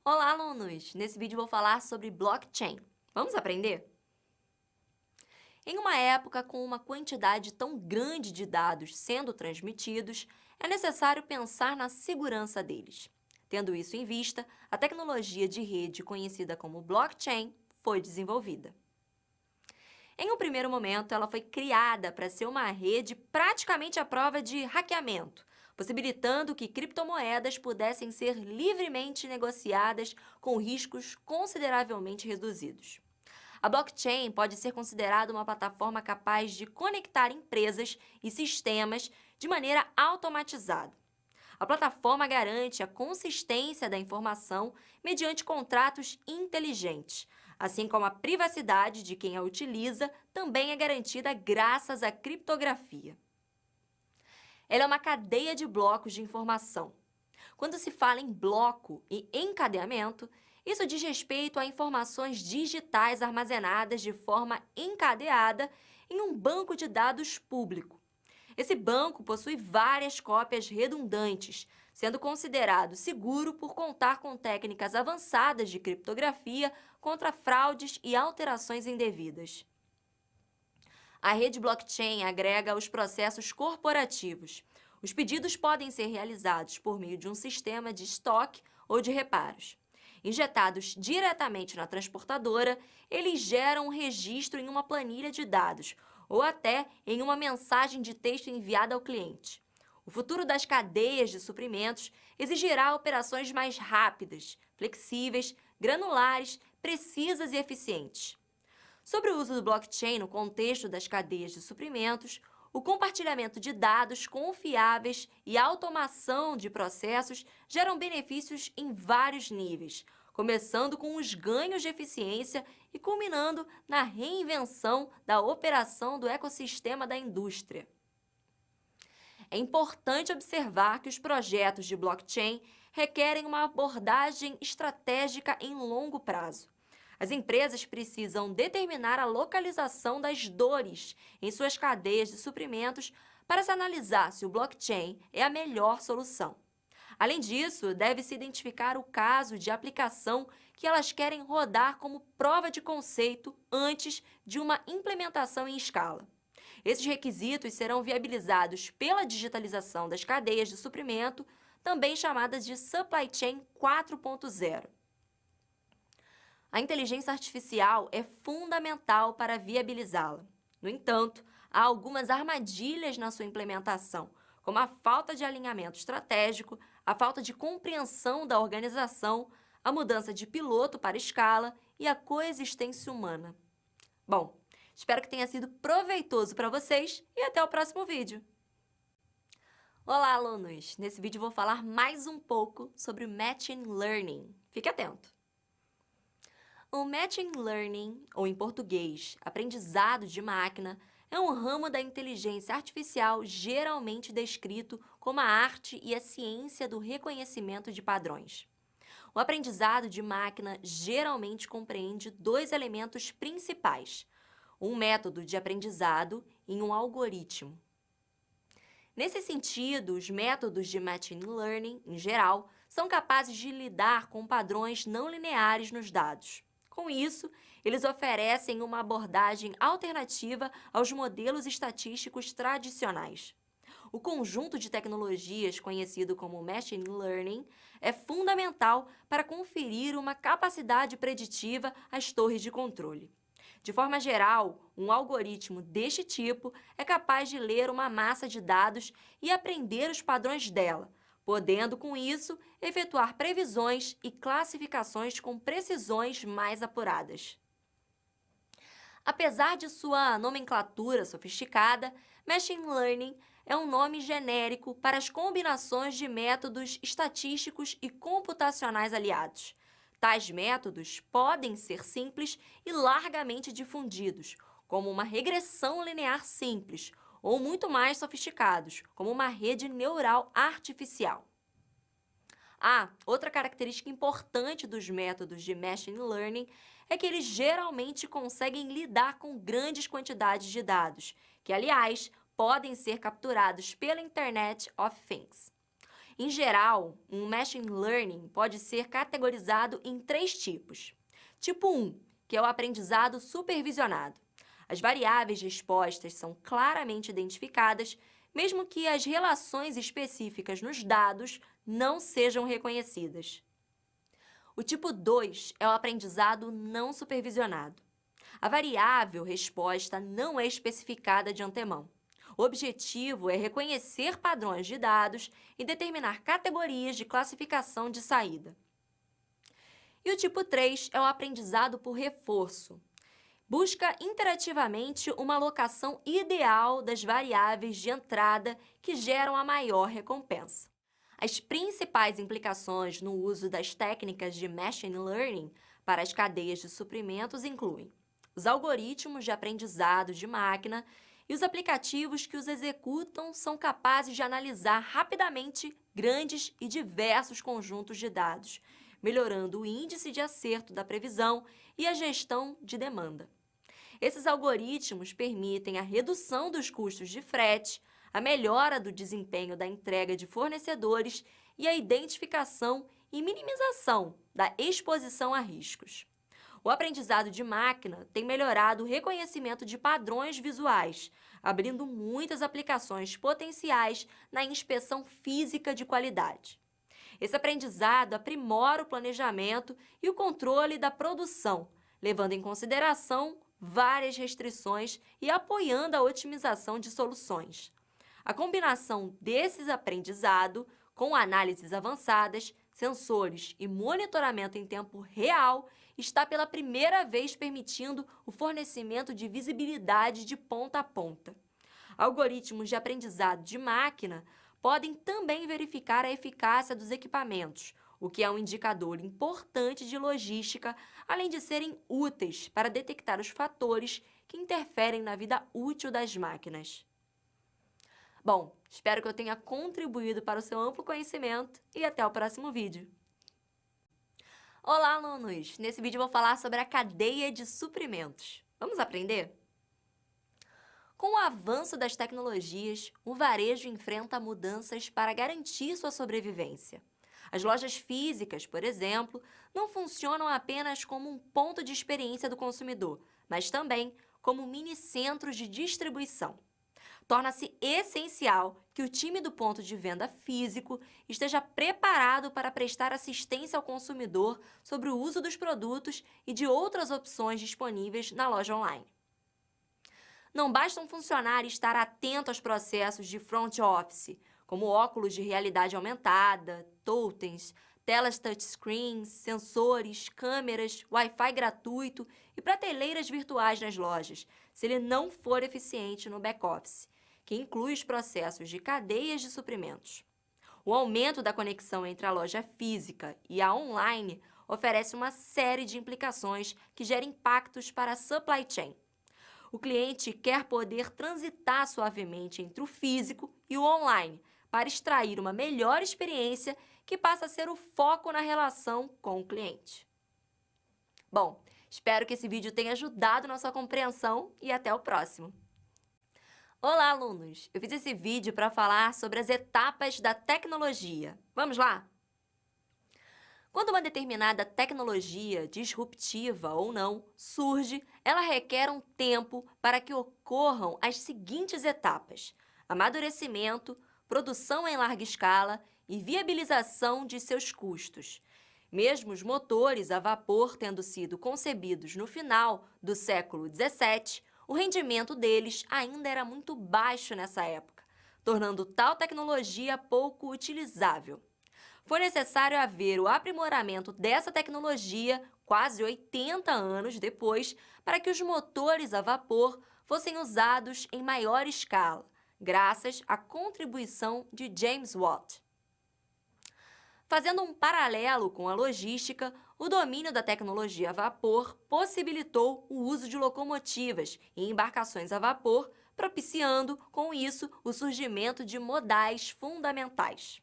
Olá, alunos! Nesse vídeo vou falar sobre blockchain. Vamos aprender? Em uma época com uma quantidade tão grande de dados sendo transmitidos, é necessário pensar na segurança deles. Tendo isso em vista, a tecnologia de rede conhecida como blockchain foi desenvolvida. Em um primeiro momento, ela foi criada para ser uma rede praticamente à prova de hackeamento, possibilitando que criptomoedas pudessem ser livremente negociadas com riscos consideravelmente reduzidos. A blockchain pode ser considerada uma plataforma capaz de conectar empresas e sistemas de maneira automatizada. A plataforma garante a consistência da informação mediante contratos inteligentes, assim como a privacidade de quem a utiliza também é garantida graças à criptografia. Ela é uma cadeia de blocos de informação. Quando se fala em bloco e encadeamento, isso diz respeito a informações digitais armazenadas de forma encadeada em um banco de dados público. Esse banco possui várias cópias redundantes, sendo considerado seguro por contar com técnicas avançadas de criptografia contra fraudes e alterações indevidas. A rede blockchain agrega os processos corporativos. Os pedidos podem ser realizados por meio de um sistema de estoque ou de reparos. Injetados diretamente na transportadora, eles geram um registro em uma planilha de dados ou até em uma mensagem de texto enviada ao cliente. O futuro das cadeias de suprimentos exigirá operações mais rápidas, flexíveis, granulares, precisas e eficientes. Sobre o uso do blockchain no contexto das cadeias de suprimentos, o compartilhamento de dados confiáveis e a automação de processos geram benefícios em vários níveis, começando com os ganhos de eficiência e culminando na reinvenção da operação do ecossistema da indústria. É importante observar que os projetos de blockchain requerem uma abordagem estratégica em longo prazo. As empresas precisam determinar a localização das dores em suas cadeias de suprimentos para se analisar se o blockchain é a melhor solução. Além disso, deve-se identificar o caso de aplicação que elas querem rodar como prova de conceito antes de uma implementação em escala. Esses requisitos serão viabilizados pela digitalização das cadeias de suprimento, também chamadas de Supply Chain 4.0. A inteligência artificial é fundamental para viabilizá-la. No entanto, há algumas armadilhas na sua implementação, como a falta de alinhamento estratégico, a falta de compreensão da organização, a mudança de piloto para escala e a coexistência humana. Bom, espero que tenha sido proveitoso para vocês e até o próximo vídeo! Olá, alunos! Nesse vídeo vou falar mais um pouco sobre o Machine Learning. Fique atento! O Machine Learning, ou em português, aprendizado de máquina, é um ramo da inteligência artificial geralmente descrito como a arte e a ciência do reconhecimento de padrões. O aprendizado de máquina geralmente compreende dois elementos principais: um método de aprendizado e um algoritmo. Nesse sentido, os métodos de Machine Learning, em geral, são capazes de lidar com padrões não lineares nos dados. Com isso, eles oferecem uma abordagem alternativa aos modelos estatísticos tradicionais. O conjunto de tecnologias conhecido como Machine Learning é fundamental para conferir uma capacidade preditiva às torres de controle. De forma geral, um algoritmo deste tipo é capaz de ler uma massa de dados e aprender os padrões dela, podendo, com isso, efetuar previsões e classificações com precisões mais apuradas. Apesar de sua nomenclatura sofisticada, Machine Learning é um nome genérico para as combinações de métodos estatísticos e computacionais aliados. Tais métodos podem ser simples e largamente difundidos, como uma regressão linear simples, ou muito mais sofisticados, como uma rede neural artificial. Outra característica importante dos métodos de Machine Learning é que eles geralmente conseguem lidar com grandes quantidades de dados, que, aliás, podem ser capturados pela Internet of Things. Em geral, um machine learning pode ser categorizado em 3 tipos. Tipo 1, que é o aprendizado supervisionado. As variáveis respostas são claramente identificadas, mesmo que as relações específicas nos dados não sejam reconhecidas. O tipo 2 é o aprendizado não supervisionado. A variável resposta não é especificada de antemão. O objetivo é reconhecer padrões de dados e determinar categorias de classificação de saída. E o tipo 3 é o aprendizado por reforço. Busca interativamente uma alocação ideal das variáveis de entrada que geram a maior recompensa. As principais implicações no uso das técnicas de machine learning para as cadeias de suprimentos incluem os algoritmos de aprendizado de máquina e os aplicativos que os executam são capazes de analisar rapidamente grandes e diversos conjuntos de dados, melhorando o índice de acerto da previsão e a gestão de demanda. Esses algoritmos permitem a redução dos custos de frete, a melhora do desempenho da entrega de fornecedores e a identificação e minimização da exposição a riscos. O aprendizado de máquina tem melhorado o reconhecimento de padrões visuais, abrindo muitas aplicações potenciais na inspeção física de qualidade. Esse aprendizado aprimora o planejamento e o controle da produção, levando em consideração várias restrições e apoiando a otimização de soluções. A combinação desses aprendizados com análises avançadas, sensores e monitoramento em tempo real está pela primeira vez permitindo o fornecimento de visibilidade de ponta a ponta. Algoritmos de aprendizado de máquina podem também verificar a eficácia dos equipamentos, o que é um indicador importante de logística, além de serem úteis para detectar os fatores que interferem na vida útil das máquinas. Bom, espero que eu tenha contribuído para o seu amplo conhecimento e até o próximo vídeo. Olá, alunos! Nesse vídeo eu vou falar sobre a cadeia de suprimentos. Vamos aprender? Com o avanço das tecnologias, o varejo enfrenta mudanças para garantir sua sobrevivência. As lojas físicas, por exemplo, não funcionam apenas como um ponto de experiência do consumidor, mas também como mini-centros de distribuição. Torna-se essencial que o time do ponto de venda físico esteja preparado para prestar assistência ao consumidor sobre o uso dos produtos e de outras opções disponíveis na loja online. Não basta um funcionário estar atento aos processos de front office, como óculos de realidade aumentada, totens, telas touchscreens, sensores, câmeras, Wi-Fi gratuito e prateleiras virtuais nas lojas, se ele não for eficiente no back-office, que inclui os processos de cadeias de suprimentos. O aumento da conexão entre a loja física e a online oferece uma série de implicações que geram impactos para a supply chain. O cliente quer poder transitar suavemente entre o físico e o online para extrair uma melhor experiência que passa a ser o foco na relação com o cliente. Bom, espero que esse vídeo tenha ajudado na sua compreensão e até o próximo. Olá, alunos! Eu fiz esse vídeo para falar sobre as etapas da tecnologia. Vamos lá? Quando uma determinada tecnologia, disruptiva ou não, surge, ela requer um tempo para que ocorram as seguintes etapas: amadurecimento, produção em larga escala e viabilização de seus custos. Mesmo os motores a vapor tendo sido concebidos no final do século XVII, o rendimento deles ainda era muito baixo nessa época, tornando tal tecnologia pouco utilizável. Foi necessário haver o aprimoramento dessa tecnologia quase 80 anos depois para que os motores a vapor fossem usados em maior escala, graças à contribuição de James Watt. Fazendo um paralelo com a logística, o domínio da tecnologia a vapor possibilitou o uso de locomotivas e embarcações a vapor, propiciando, com isso, o surgimento de modais fundamentais.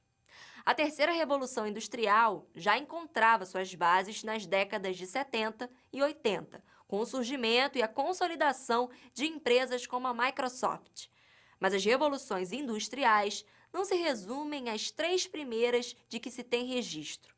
A terceira revolução industrial já encontrava suas bases nas décadas de 70 e 80, com o surgimento e a consolidação de empresas como a Microsoft. Mas as revoluções industriais não se resumem às 3 primeiras de que se tem registro.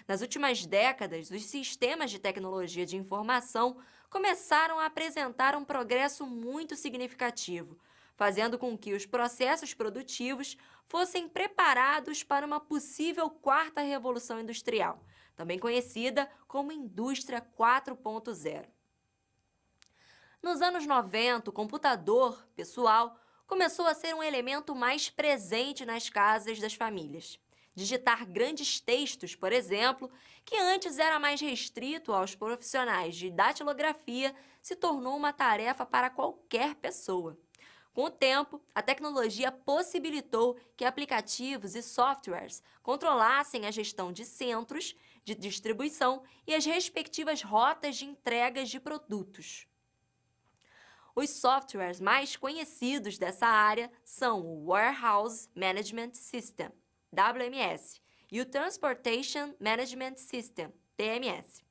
Nas últimas décadas, os sistemas de tecnologia de informação começaram a apresentar um progresso muito significativo, fazendo com que os processos produtivos fossem preparados para uma possível quarta revolução industrial, também conhecida como Indústria 4.0. Nos anos 90, o computador pessoal começou a ser um elemento mais presente nas casas das famílias. Digitar grandes textos, por exemplo, que antes era mais restrito aos profissionais de datilografia, se tornou uma tarefa para qualquer pessoa. Com o tempo, a tecnologia possibilitou que aplicativos e softwares controlassem a gestão de centros de distribuição e as respectivas rotas de entregas de produtos. Os softwares mais conhecidos dessa área são o Warehouse Management System, WMS, e o Transportation Management System, TMS.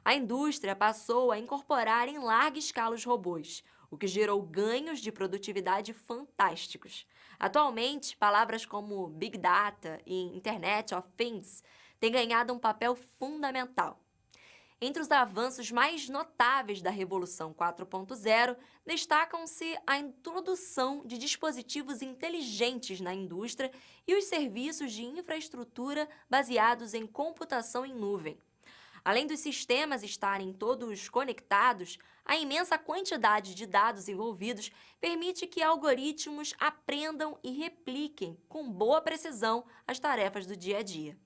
A indústria passou a incorporar em larga escala os robôs, o que gerou ganhos de produtividade fantásticos. Atualmente, palavras como Big Data e Internet of Things têm ganhado um papel fundamental. Entre os avanços mais notáveis da Revolução 4.0, destacam-se a introdução de dispositivos inteligentes na indústria e os serviços de infraestrutura baseados em computação em nuvem. Além dos sistemas estarem todos conectados, a imensa quantidade de dados envolvidos permite que algoritmos aprendam e repliquem com boa precisão as tarefas do dia a dia.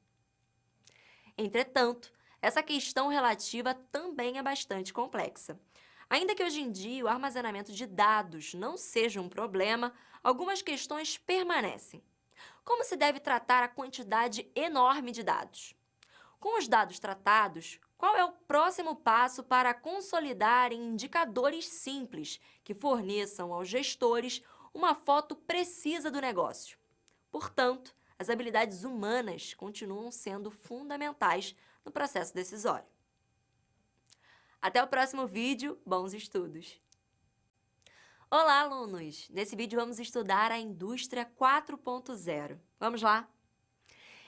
Entretanto, essa questão relativa também é bastante complexa. Ainda que hoje em dia o armazenamento de dados não seja um problema, algumas questões permanecem. Como se deve tratar a quantidade enorme de dados? Com os dados tratados, qual é o próximo passo para consolidar em indicadores simples que forneçam aos gestores uma foto precisa do negócio? Portanto, as habilidades humanas continuam sendo fundamentais no processo decisório. Até o próximo vídeo, bons estudos! Olá, alunos! Nesse vídeo vamos estudar a Indústria 4.0. Vamos lá?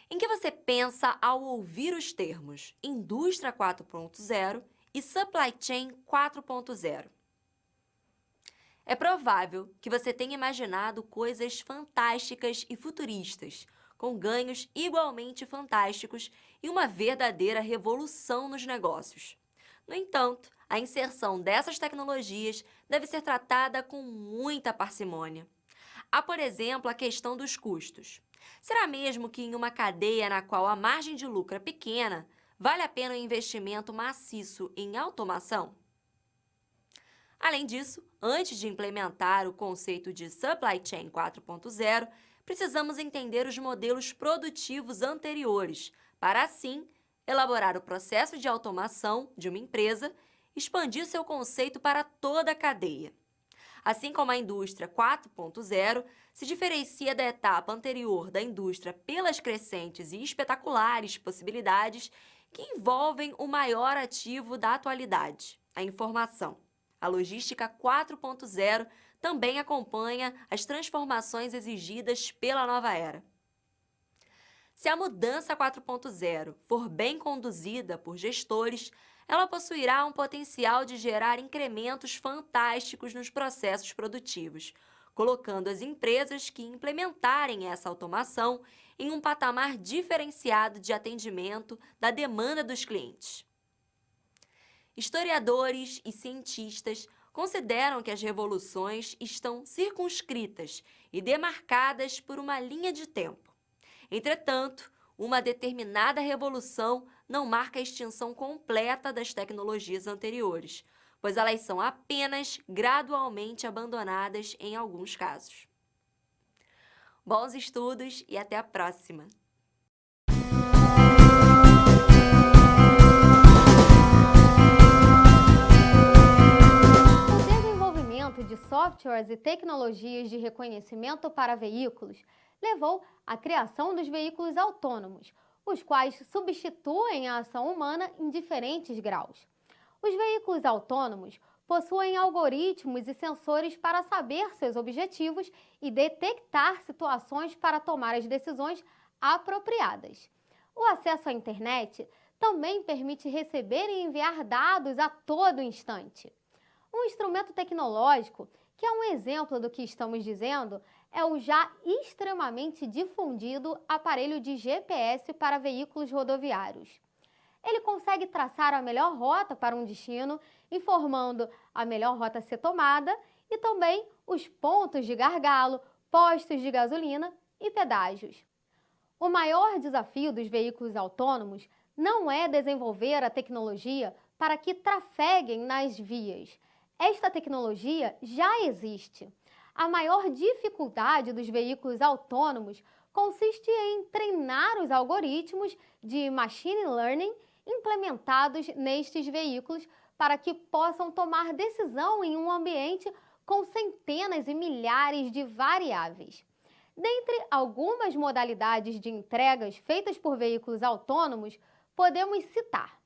Em que você pensa ao ouvir os termos Indústria 4.0 e Supply Chain 4.0? É provável que você tenha imaginado coisas fantásticas e futuristas, com ganhos igualmente fantásticos e uma verdadeira revolução nos negócios. No entanto, a inserção dessas tecnologias deve ser tratada com muita parcimônia. Há, por exemplo, a questão dos custos. Será mesmo que em uma cadeia na qual a margem de lucro é pequena, vale a pena um investimento maciço em automação? Além disso, antes de implementar o conceito de Supply Chain 4.0, precisamos entender os modelos produtivos anteriores, para assim elaborar o processo de automação de uma empresa e expandir seu conceito para toda a cadeia. Assim como a indústria 4.0 se diferencia da etapa anterior da indústria pelas crescentes e espetaculares possibilidades que envolvem o maior ativo da atualidade, a informação. A logística 4.0 também acompanha as transformações exigidas pela nova era. Se a mudança 4.0 for bem conduzida por gestores, ela possuirá um potencial de gerar incrementos fantásticos nos processos produtivos, colocando as empresas que implementarem essa automação em um patamar diferenciado de atendimento da demanda dos clientes. Historiadores e cientistas consideram que as revoluções estão circunscritas e demarcadas por uma linha de tempo. Entretanto, uma determinada revolução não marca a extinção completa das tecnologias anteriores, pois elas são apenas gradualmente abandonadas em alguns casos. Bons estudos e até a próxima! De softwares e tecnologias de reconhecimento para veículos levou à criação dos veículos autônomos, os quais substituem a ação humana em diferentes graus. Os veículos autônomos possuem algoritmos e sensores para saber seus objetivos e detectar situações para tomar as decisões apropriadas. O acesso à internet também permite receber e enviar dados a todo instante. Um instrumento tecnológico, que é um exemplo do que estamos dizendo, é o já extremamente difundido aparelho de GPS para veículos rodoviários. Ele consegue traçar a melhor rota para um destino, informando a melhor rota a ser tomada e também os pontos de gargalo, postos de gasolina e pedágios. O maior desafio dos veículos autônomos não é desenvolver a tecnologia para que trafeguem nas vias. Esta tecnologia já existe. A maior dificuldade dos veículos autônomos consiste em treinar os algoritmos de machine learning implementados nestes veículos para que possam tomar decisão em um ambiente com centenas e milhares de variáveis. Dentre algumas modalidades de entregas feitas por veículos autônomos, podemos citar: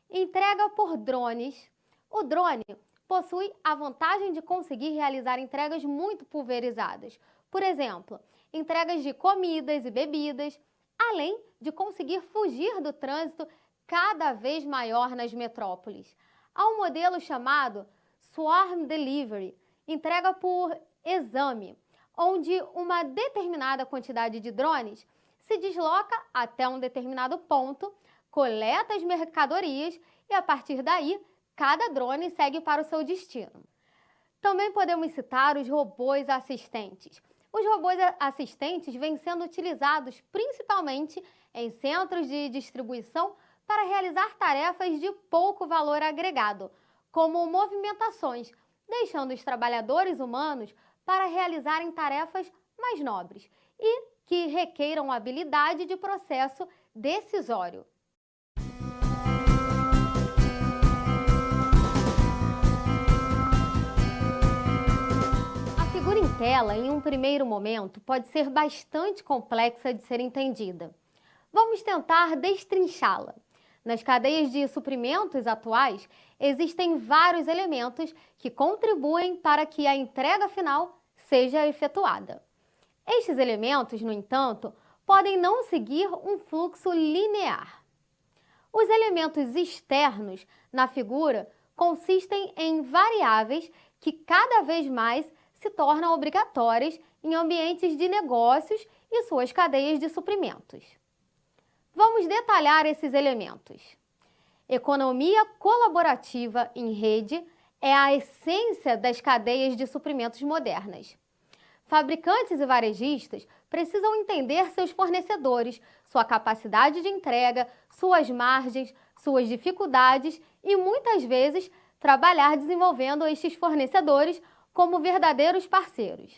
entrega por drones. O drone possui a vantagem de conseguir realizar entregas muito pulverizadas. Por exemplo, entregas de comidas e bebidas, além de conseguir fugir do trânsito cada vez maior nas metrópoles. Há um modelo chamado Swarm Delivery, entrega por exame, onde uma determinada quantidade de drones se desloca até um determinado ponto, coleta as mercadorias e, a partir daí, cada drone segue para o seu destino. Também podemos citar os robôs assistentes. Os robôs assistentes vêm sendo utilizados principalmente em centros de distribuição para realizar tarefas de pouco valor agregado, como movimentações, deixando os trabalhadores humanos para realizarem tarefas mais nobres e que requeiram habilidade de processo decisório. A figura em tela, em um primeiro momento, pode ser bastante complexa de ser entendida. Vamos tentar destrinchá-la. Nas cadeias de suprimentos atuais, existem vários elementos que contribuem para que a entrega final seja efetuada. Estes elementos, no entanto, podem não seguir um fluxo linear. Os elementos externos na figura consistem em variáveis que cada vez mais se tornam obrigatórias em ambientes de negócios e suas cadeias de suprimentos. Vamos detalhar esses elementos. Economia colaborativa em rede é a essência das cadeias de suprimentos modernas. Fabricantes e varejistas precisam entender seus fornecedores, sua capacidade de entrega, suas margens, suas dificuldades e, muitas vezes, trabalhar desenvolvendo estes fornecedores como verdadeiros parceiros.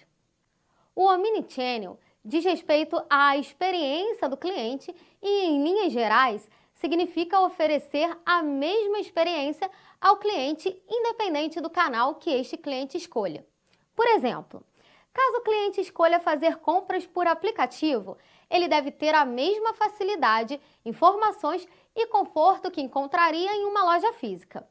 O Omnichannel diz respeito à experiência do cliente e, em linhas gerais, significa oferecer a mesma experiência ao cliente, independente do canal que este cliente escolha. Por exemplo, caso o cliente escolha fazer compras por aplicativo, ele deve ter a mesma facilidade, informações e conforto que encontraria em uma loja física.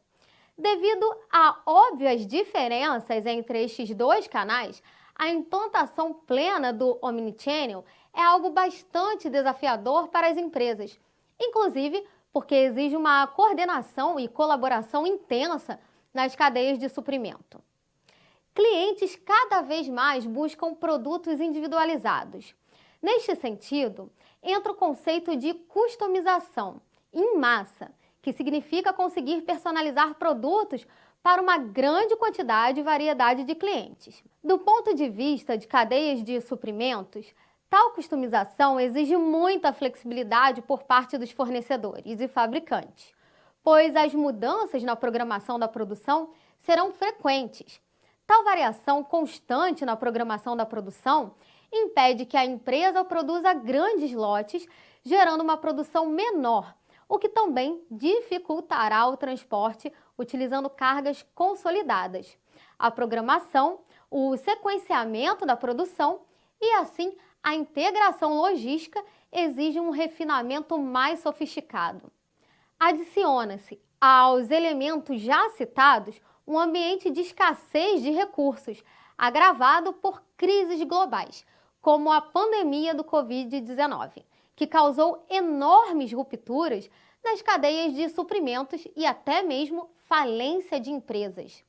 Devido a óbvias diferenças entre estes dois canais, a implantação plena do Omnichannel é algo bastante desafiador para as empresas, inclusive porque exige uma coordenação e colaboração intensa nas cadeias de suprimento. Clientes cada vez mais buscam produtos individualizados. Neste sentido, entra o conceito de customização em massa, que significa conseguir personalizar produtos para uma grande quantidade e variedade de clientes. Do ponto de vista de cadeias de suprimentos, tal customização exige muita flexibilidade por parte dos fornecedores e fabricantes, pois as mudanças na programação da produção serão frequentes. Tal variação constante na programação da produção impede que a empresa produza grandes lotes, gerando uma produção menor, o que também dificultará o transporte utilizando cargas consolidadas, a programação, o sequenciamento da produção e, assim, a integração logística exige um refinamento mais sofisticado. Adiciona-se aos elementos já citados um ambiente de escassez de recursos, agravado por crises globais, como a pandemia do Covid-19, que causou enormes rupturas nas cadeias de suprimentos e até mesmo falência de empresas.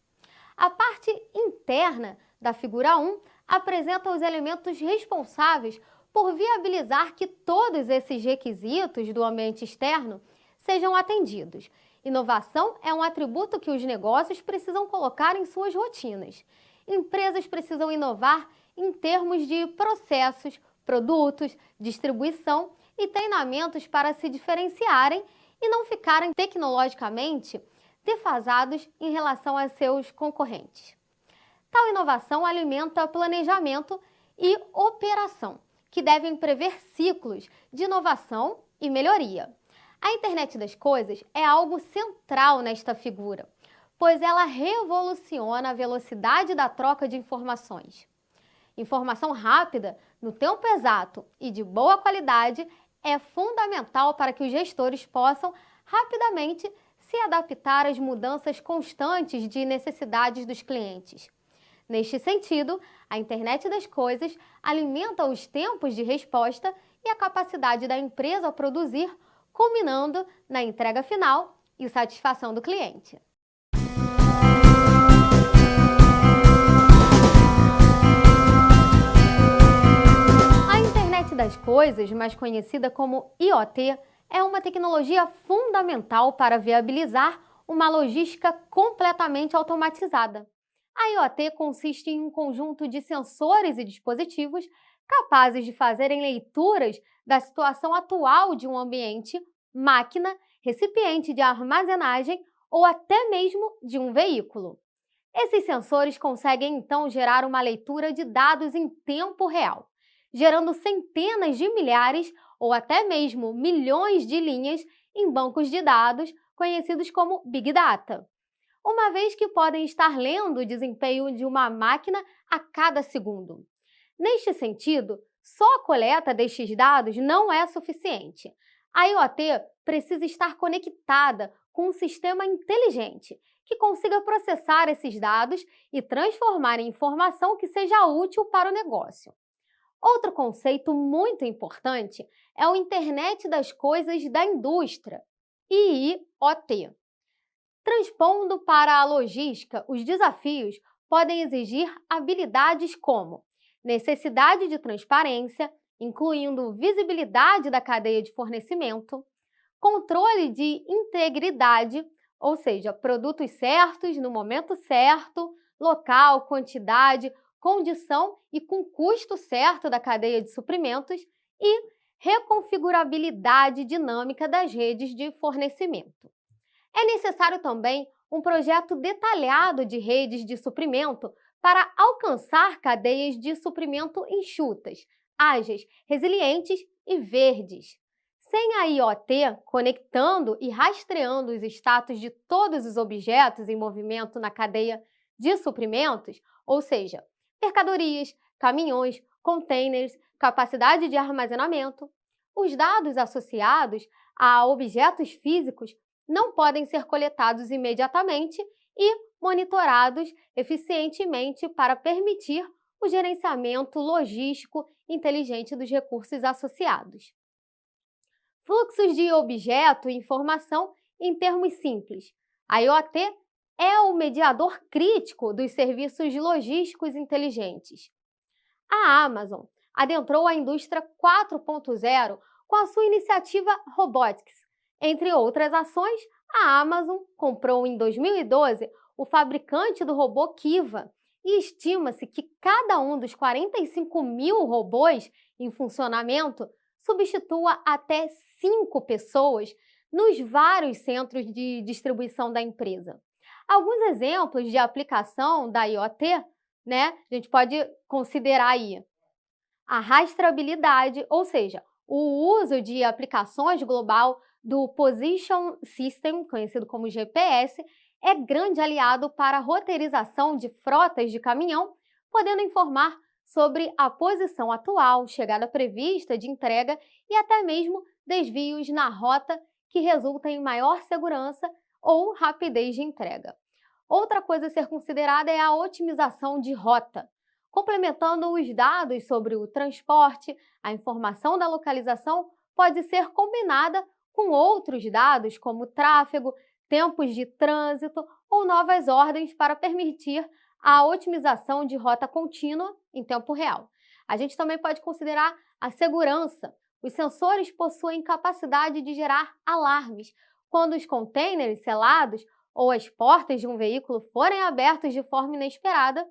A parte interna da figura 1 apresenta os elementos responsáveis por viabilizar que todos esses requisitos do ambiente externo sejam atendidos. Inovação é um atributo que os negócios precisam colocar em suas rotinas. Empresas precisam inovar em termos de processos, produtos, distribuição e treinamentos para se diferenciarem e não ficarem tecnologicamente defasados em relação a seus concorrentes. Tal inovação alimenta planejamento e operação, que devem prever ciclos de inovação e melhoria. A internet das coisas é algo central nesta figura, pois ela revoluciona a velocidade da troca de informações. Informação rápida, no tempo exato e de boa qualidade é fundamental para que os gestores possam rapidamente se adaptar às mudanças constantes de necessidades dos clientes. Neste sentido, a internet das coisas alimenta os tempos de resposta e a capacidade da empresa a produzir, culminando na entrega final e satisfação do cliente. A internet das coisas, mais conhecida como IoT, é uma tecnologia fundamental para viabilizar uma logística completamente automatizada. A IoT consiste em um conjunto de sensores e dispositivos capazes de fazerem leituras da situação atual de um ambiente, máquina, recipiente de armazenagem ou até mesmo de um veículo. Esses sensores conseguem então gerar uma leitura de dados em tempo real, gerando centenas de milhares ou até mesmo milhões de linhas em bancos de dados conhecidos como Big Data, uma vez que podem estar lendo o desempenho de uma máquina a cada segundo. Neste sentido, só a coleta destes dados não é suficiente. A IoT precisa estar conectada com um sistema inteligente que consiga processar esses dados e transformar em informação que seja útil para o negócio. Outro conceito muito importante é o Internet das Coisas da Indústria, IIoT. Transpondo para a logística, os desafios podem exigir habilidades como necessidade de transparência, incluindo visibilidade da cadeia de fornecimento, controle de integridade, ou seja, produtos certos no momento certo, local, quantidade, condição e com custo certo da cadeia de suprimentos e reconfigurabilidade dinâmica das redes de fornecimento. É necessário também um projeto detalhado de redes de suprimento para alcançar cadeias de suprimento enxutas, ágeis, resilientes e verdes. Sem a IoT conectando e rastreando os status de todos os objetos em movimento na cadeia de suprimentos, ou seja, mercadorias, caminhões, containers, capacidade de armazenamento, os dados associados a objetos físicos não podem ser coletados imediatamente e monitorados eficientemente para permitir o gerenciamento logístico inteligente dos recursos associados. Fluxos de objeto e informação em termos simples. A IoT é o mediador crítico dos serviços logísticos inteligentes. A Amazon adentrou a indústria 4.0 com a sua iniciativa Robotics. Entre outras ações, a Amazon comprou em 2012 o fabricante do robô Kiva e estima-se que cada um dos 45 mil robôs em funcionamento substitua até 5 pessoas nos vários centros de distribuição da empresa. Alguns exemplos de aplicação da IoT, a gente pode considerar aí a rastreabilidade, ou seja, o uso de aplicações global do Position System, conhecido como GPS, é grande aliado para a roteirização de frotas de caminhão, podendo informar sobre a posição atual, chegada prevista de entrega e até mesmo desvios na rota que resultam em maior segurança ou rapidez de entrega. Outra coisa a ser considerada é a otimização de rota. Complementando os dados sobre o transporte, a informação da localização pode ser combinada com outros dados, como tráfego, tempos de trânsito ou novas ordens para permitir a otimização de rota contínua em tempo real. A gente também pode considerar a segurança. Os sensores possuem capacidade de gerar alarmes quando os containers selados ou as portas de um veículo forem abertos de forma inesperada,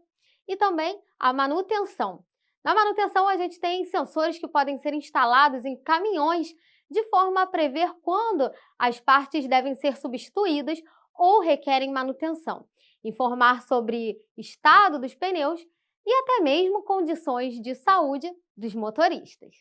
e também a manutenção. Na manutenção, a gente tem sensores que podem ser instalados em caminhões de forma a prever quando as partes devem ser substituídas ou requerem manutenção, informar sobre estado dos pneus e até mesmo condições de saúde dos motoristas.